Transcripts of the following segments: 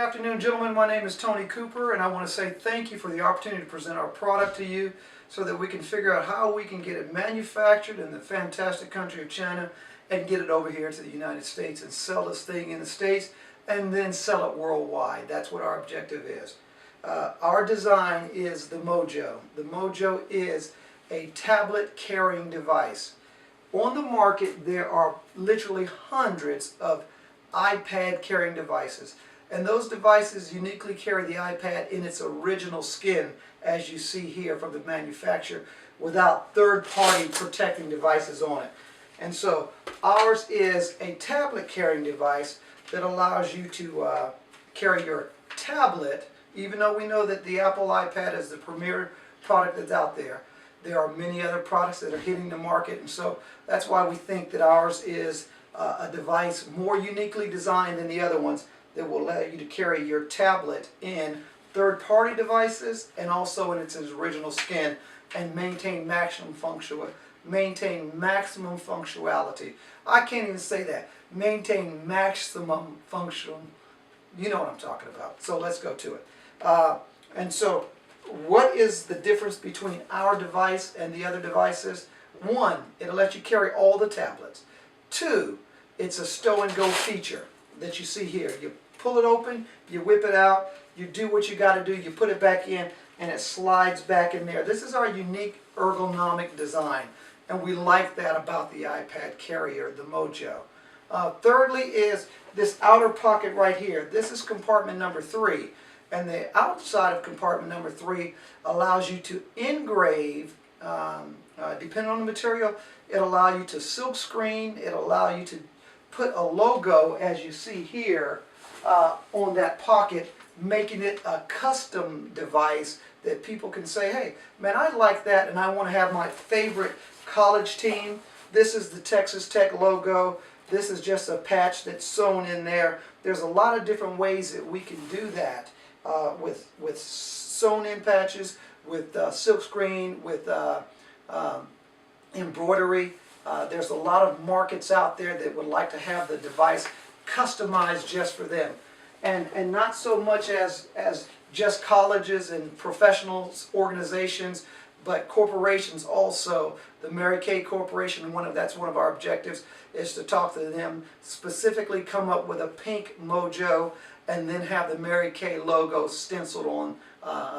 afternoon, gentlemen. My name is Tony Cooper, and I want to say thank you for the opportunity to present our product to you so that we can figure out how we can get it manufactured in the fantastic country of China and get it over here to the United States and sell this thing in the States and then sell it worldwide. That's what our objective is. Our design is the MoJo. The MoJo is a tablet carrying device. On the market, there are literally hundreds of iPad carrying devices, and those devices uniquely carry the iPad in its original skin, as you see here from the manufacturer, without third-party protecting devices on it. And so ours is a tablet carrying device that allows you to carry your tablet. Even though we know that the Apple iPad is the premier product that's out there, there are many other products that are hitting the market, and so that's why we think that ours is a device more uniquely designed than the other ones that will allow you to carry your tablet in third-party devices and also in its original skin and maintain maximum functionality. I can't even say that. Maintain maximum function. You know what I'm talking about. So let's go to it. And so what is the difference between our device and the other devices? One, it'll let you carry all the tablets. Two, it's a stow and go feature that you see here. You pull it open, you whip it out, you do what you got to do, you put it back in, and it slides back in there. This is our unique ergonomic design, and we like that about the iPad carrier, the MoJo. Thirdly is this outer pocket right here. This is compartment number 3, and the outside of compartment number 3 allows you to engrave, depending on the material, it'll allow you to silk screen, it'll allow you to put a logo, as you see here, on that pocket, making it a custom device that people can say, hey, man, I like that and I want to have my favorite college team. This is the Texas Tech logo. This is just a patch that's sewn in there. There's a lot of different ways that we can do that with sewn in patches, with silk screen, with embroidery. There's a lot of markets out there that would like to have the device customized just for them. And not so much as just colleges and professional organizations, but corporations also. The Mary Kay Corporation, that's one of our objectives, is to talk to them, specifically come up with a pink MoJo, and then have the Mary Kay logo stenciled on,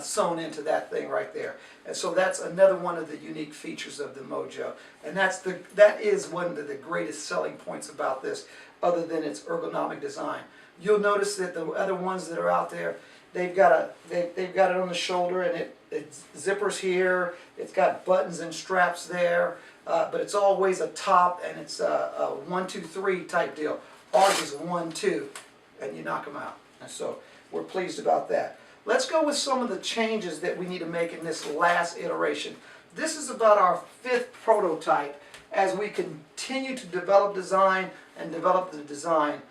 sewn into that thing right there. And so that's another one of the unique features of the MoJo. And that is one of the greatest selling points about this, other than its ergonomic design. You'll notice that the other ones that are out there, they've got it on the shoulder, and it zippers here. It's got buttons and straps there, but it's always a top, and it's a 1, 2, 3 type deal. Ours is 1, 2, and you knock them out. And so we're pleased about that. Let's go with some of the changes that we need to make in this last iteration. This is about our 5th prototype as we continue to develop design and develop the design.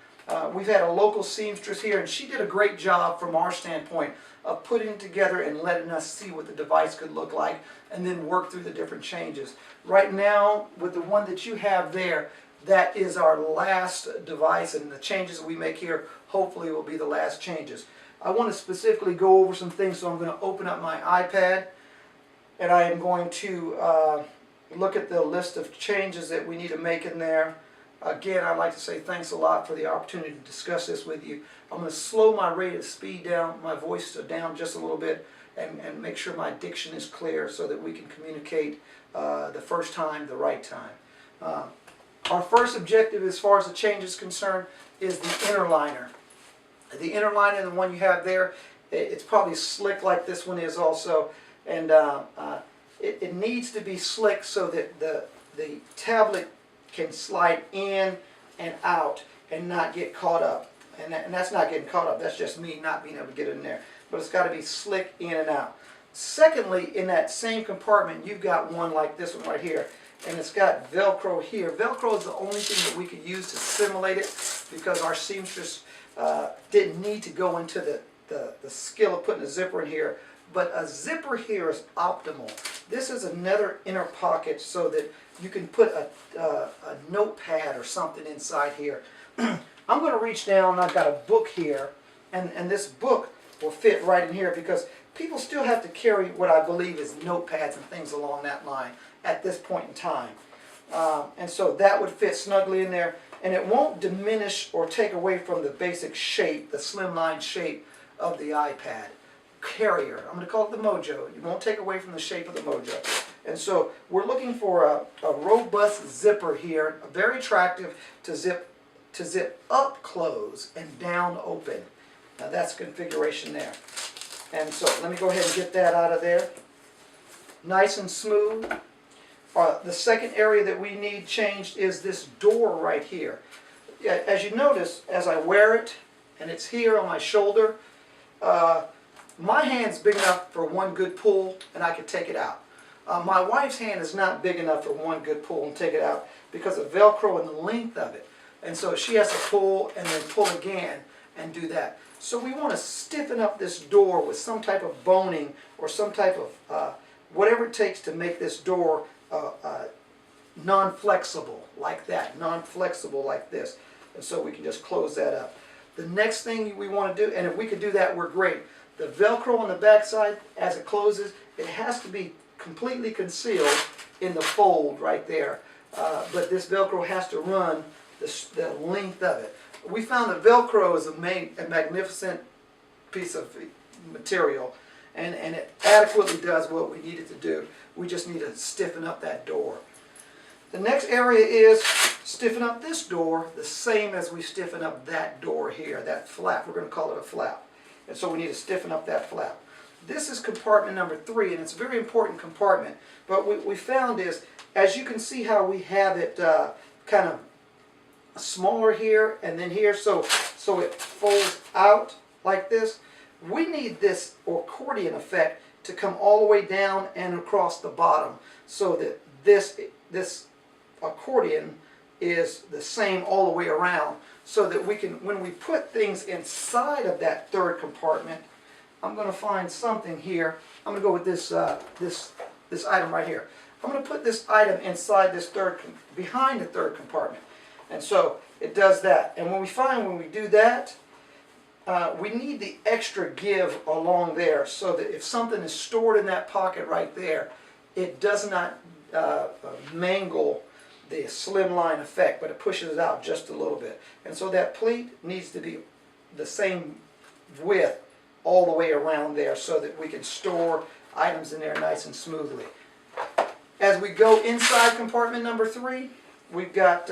We've had a local seamstress here, and she did a great job from our standpoint of putting it together and letting us see what the device could look like and then work through the different changes. Right now, with the one that you have there, that is our last device, and the changes that we make here hopefully will be the last changes. I want to specifically go over some things, so I'm going to open up my iPad, and I am going to look at the list of changes that we need to make in there. Again, I'd like to say thanks a lot for the opportunity to discuss this with you. I'm going to slow my rate of speed down, my voice down just a little bit, and make sure my diction is clear so that we can communicate the first time, the right time. Our first objective as far as the change is concerned is the inner liner. The inner liner, the one you have there, it's probably slick like this one is also, and it needs to be slick so that the tablet can slide in and out and not get caught up. And that's not getting caught up, that's just me not being able to get in there. But it's got to be slick in and out. Secondly, in that same compartment, you've got one like this one right here. And it's got Velcro here. Velcro is the only thing that we could use to simulate it, because our seamstress didn't need to go into the skill of putting a zipper in here. But a zipper here is optimal. This is another inner pocket so that you can put a notepad or something inside here. I'm going to reach down, I've got a book here And this book will fit right in here because people still have to carry what I believe is notepads and things along that line at this point in time. And so that would fit snugly in there, and it won't diminish or take away from the basic shape, the slimline shape of the iPad carrier. I'm going to call it the MoJo. You won't take away from the shape of the MoJo. And so we're looking for a robust zipper here, very attractive to zip up close and down open. Now that's configuration there. And so let me go ahead and get that out of there. Nice and smooth. The second area that we need changed is this door right here. As you notice, as I wear it, and it's here on my shoulder, my hand's big enough for one good pull, and I can take it out. My wife's hand is not big enough for one good pull and take it out because of Velcro and the length of it. And so she has to pull and then pull again and do that. So we want to stiffen up this door with some type of boning or some type of whatever it takes to make this door non-flexible like that, non-flexible like this. And so we can just close that up. The next thing we want to do, and if we could do that, we're great. The Velcro on the back side, as it closes, it has to be completely concealed in the fold right there. But this Velcro has to run the length of it. We found that Velcro is a magnificent piece of material, and it adequately does what we need it to do. We just need to stiffen up that door. The next area is stiffen up this door the same as we stiffen up that door here, that flap. We're going to call it a flap. And so we need to stiffen up that flap. This is compartment number 3, and it's a very important compartment. But what we found is, as you can see how we have it kind of smaller here and then here, so it folds out like this. We need this accordion effect to come all the way down and across the bottom, so that this accordion is the same all the way around, so that we can, when we put things inside of that third compartment, I'm going to find something here. I'm going to go with this this item right here. I'm going to put this item inside this behind the third compartment. And so it does that. And when we do that, we need the extra give along there, so that if something is stored in that pocket right there, it does not mangle the slimline effect, but it pushes it out just a little bit. And so that pleat needs to be the same width all the way around there, so that we can store items in there nice and smoothly. As we go inside compartment number 3, we've got,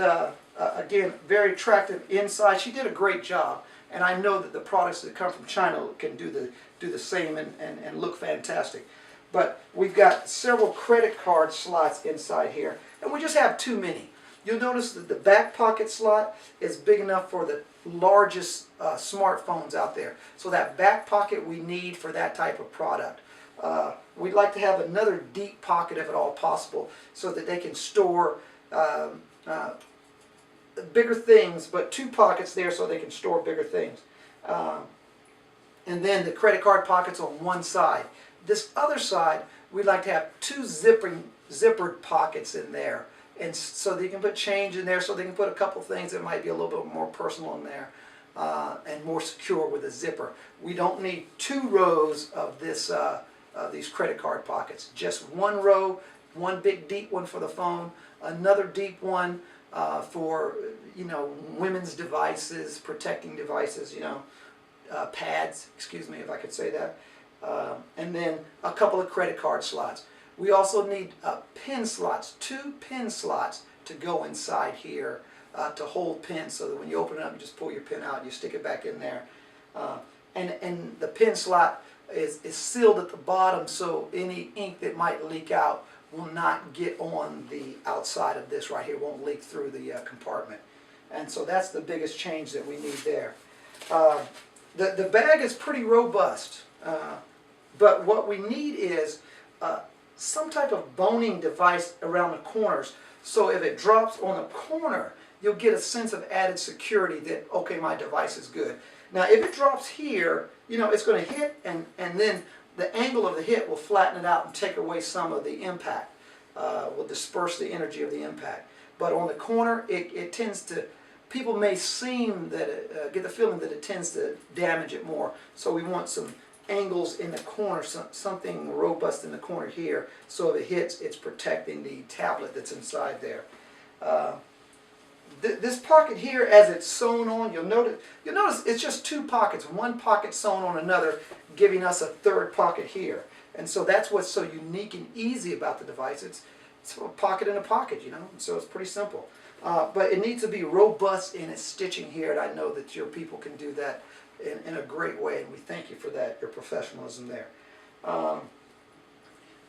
again, very attractive inside. She did a great job, and I know that the products that come from China can do the same and look fantastic. But we've got several credit card slots inside here, and we just have too many. You'll notice that the back pocket slot is big enough for the largest smartphones out there. So that back pocket we need for that type of product. We'd like to have another deep pocket if at all possible, so that they can store bigger things, but 2 pockets there so they can store bigger things. And then the credit card pockets on one side. This other side, we'd like to have 2 zippered pockets in there, and so that you can put change in there, so they can put a couple things that might be a little bit more personal in there, and more secure with a zipper. We don't need 2 rows of these credit card pockets. Just 1 row, one big deep one for the phone, another deep one for women's devices, protecting devices, pads, excuse me if I could say that, and then a couple of credit card slots. We also need pin slots, 2 pin slots to go inside here to hold pins, so that when you open it up, you just pull your pin out and you stick it back in there. And the pin slot is sealed at the bottom, so any ink that might leak out will not get on the outside of this right here, won't leak through the compartment. And so that's the biggest change that we need there. The bag is pretty robust, but what we need is some type of boning device around the corners, so if it drops on the corner, you'll get a sense of added security that, okay, my device is good. Now if it drops here, it's going to hit, and then the angle of the hit will flatten it out and take away some of the impact, will disperse the energy of the impact. But on the corner, it tends to people may get the feeling that it tends to damage it more. So we want some angles in the corner, something robust in the corner here, so if it hits, it's protecting the tablet that's inside there. This pocket here, as it's sewn on, you'll notice it's just two pockets, one pocket sewn on another, giving us a third pocket here. And so that's what's so unique and easy about the device. It's a pocket in a pocket, you know, so it's pretty simple. But it needs to be robust in its stitching here, and I know that your people can do that in a great way, and we thank you for that, your professionalism there.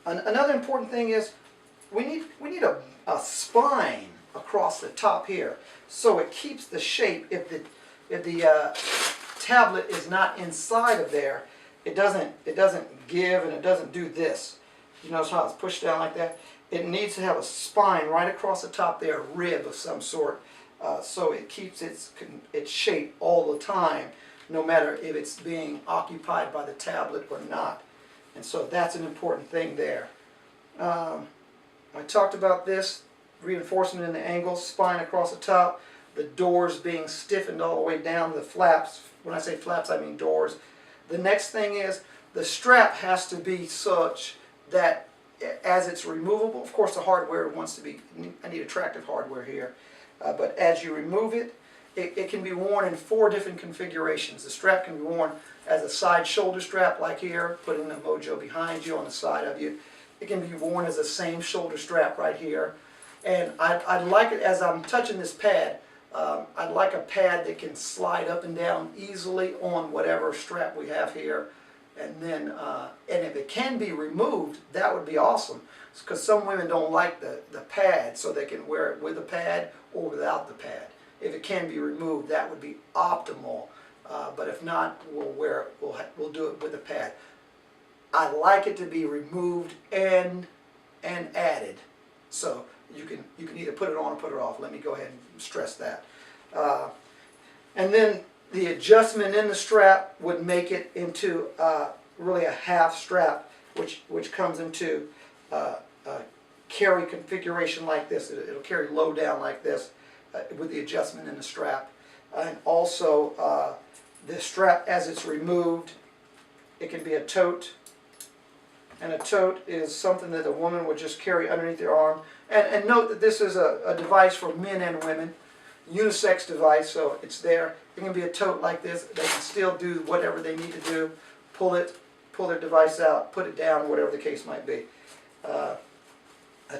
Another important thing is we need a spine across the top here, so it keeps the shape. If the tablet is not inside of there, it doesn't give, and it doesn't do this. You notice how it's pushed down like that? It needs to have a spine right across the top there, a rib of some sort, so it keeps its shape all the time, no matter if it's being occupied by the tablet or not. And so that's an important thing there. I talked about this, reinforcement in the angle, spine across the top, the doors being stiffened all the way down, the flaps. When I say flaps, I mean doors. The next thing is the strap has to be such that as it's removable, of course the hardware wants to be, I need attractive hardware here, but as you remove it, it can be worn in 4 different configurations. The strap can be worn as a side shoulder strap like here, putting the MoJo behind you on the side of you. It can be worn as the same shoulder strap right here. And I'd like it, as I'm touching this pad, I'd like a pad that can slide up and down easily on whatever strap we have here. And then, and if it can be removed, that would be awesome. Because some women don't like the pad, so they can wear it with a pad or without the pad. If it can be removed, that would be optimal. But if not, we'll do it with a pad. I like it to be removed and added. So you can either put it on or put it off. Let me go ahead and stress that. And then the adjustment in the strap would make it into really a half strap, which comes into a carry configuration like this. It'll carry low down like this with the adjustment in the strap. And also the strap, as it's removed, it can be a tote. And a tote is something that a woman would just carry underneath their arm. And note that this is a device for men and women, unisex device, so it's there. It can be a tote like this. They can still do whatever they need to do, pull their device out, put it down, whatever the case might be. A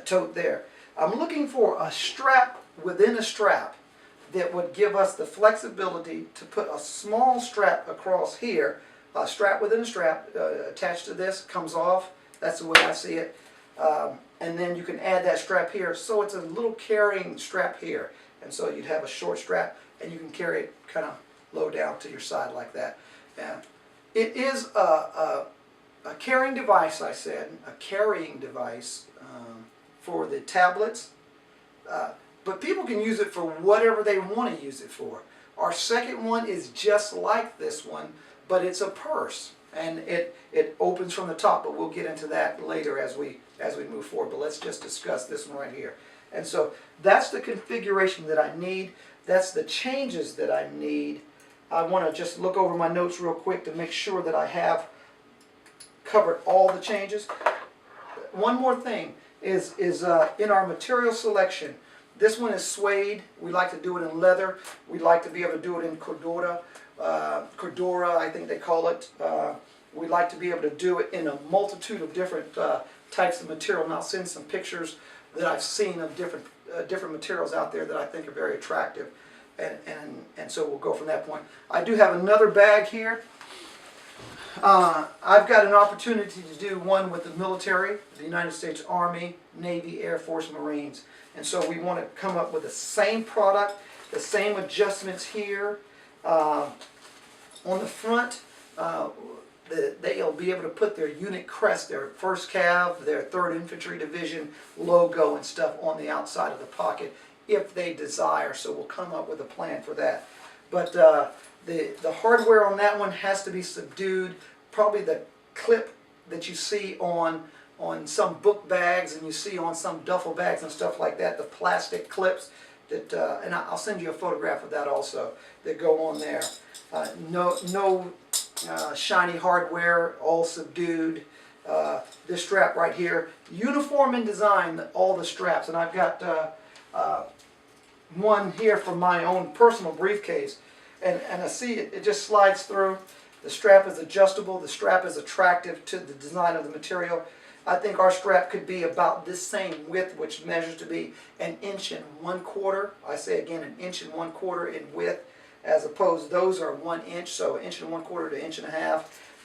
tote there. I'm looking for a strap within a strap that would give us the flexibility to put a small strap across here, a strap within a strap attached to this, comes off. That's the way I see it. And then you can add that strap here, so it's a little carrying strap here. And so you'd have a short strap, and you can carry it kind of low down to your side like that. And it is a carrying device, I said, a carrying device for the tablets. But people can use it for whatever they want to use it for. Our second one is just like this one, but it's a purse, and it opens from the top. But we'll get into that later as we move forward. But let's just discuss this one right here. And so that's the configuration that I need. That's the changes that I need. I want to just look over my notes real quick to make sure that I have covered all the changes. One more thing is in our material selection. This one is suede. We like to do it in leather. We'd like to be able to do it in cordura, I think they call it. We'd like to be able to do it in a multitude of different types of material. And I'll send some pictures that I've seen of different materials out there that I think are very attractive. And so we'll go from that point. I do have another bag here. I've got an opportunity to do one with the military, the United States Army, Navy, Air Force, Marines. And so we want to come up with the same product, the same adjustments here. On the front, they'll be able to put their unit crest, their 1st Cav, their 3rd Infantry Division logo and stuff on the outside of the pocket if they desire. So we'll come up with a plan for that. But the hardware on that one has to be subdued. Probably the clip that you see on some book bags and you see on some duffel bags and stuff like that, the plastic clips, that, and I'll send you a photograph of that also, that go on there. No shiny hardware, all subdued. This strap right here, uniform in design, all the straps. And I've got one here from my own personal briefcase. And I see it just slides through. The strap is adjustable. The strap is attractive to the design of the material. I think our strap could be about this same width, which measures to be 1 1/4 inches. I say again, 1 1/4 inches in width, as opposed those are 1 inch, so 1 1/4 inches to 1.5 inches.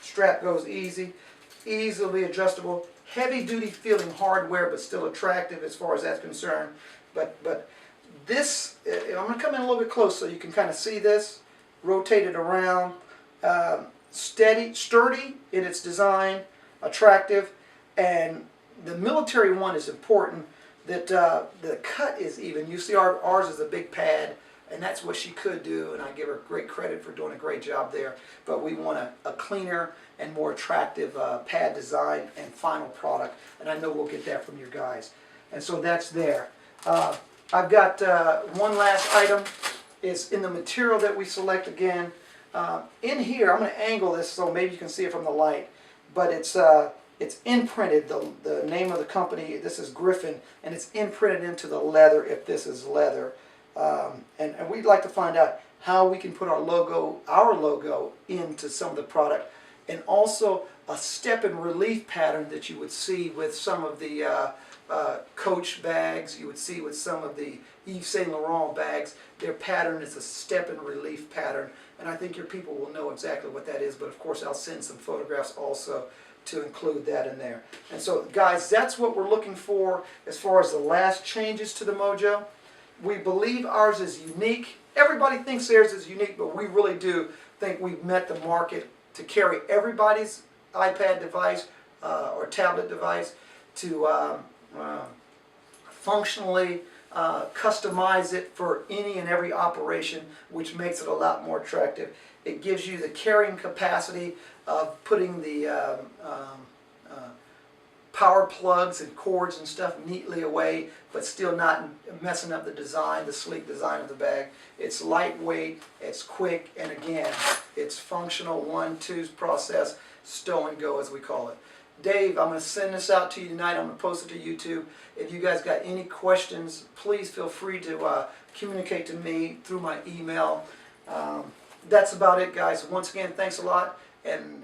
Strap goes easily adjustable. Heavy duty feeling hardware, but still attractive as far as that's concerned. But this, I'm going to come in a little bit close so you can kind of see this. Rotate it around. Sturdy in its design, attractive, and the military one is important. That the cut is even. You see, ours is a big pad, and that's what she could do, and I give her great credit for doing a great job there. But we want a cleaner and more attractive pad design and final product, and I know we'll get that from you guys. And so that's there. I've got one last item. Is in the material that we select again. In here, I'm going to angle this so maybe you can see it from the light, but it's imprinted, the name of the company. This is Griffin, and it's imprinted into the leather if this is leather. And we'd like to find out how we can put our logo into some of the product, and also a step and relief pattern that you would see with some of the Coach bags, you would see with some of the Yves Saint Laurent bags. Their pattern is a step and relief pattern, and I think your people will know exactly what that is, but of course I'll send some photographs also to include that in there. And so guys, that's what we're looking for as far as the last changes to the MoJo. We believe ours is unique. Everybody thinks theirs is unique, but we really do think we've met the market to carry everybody's iPad device or tablet device, to functionally customize it for any and every operation, which makes it a lot more attractive. It gives you the carrying capacity of putting the power plugs and cords and stuff neatly away, but still not messing up the design, the sleek design of the bag. It's lightweight, it's quick, and again, it's functional 1-2 process, stow and go as we call it. Dave, I'm going to send this out to you tonight. I'm going to post it to YouTube. If you guys got any questions, please feel free to communicate to me through my email. That's about it, guys. Once again, thanks a lot, and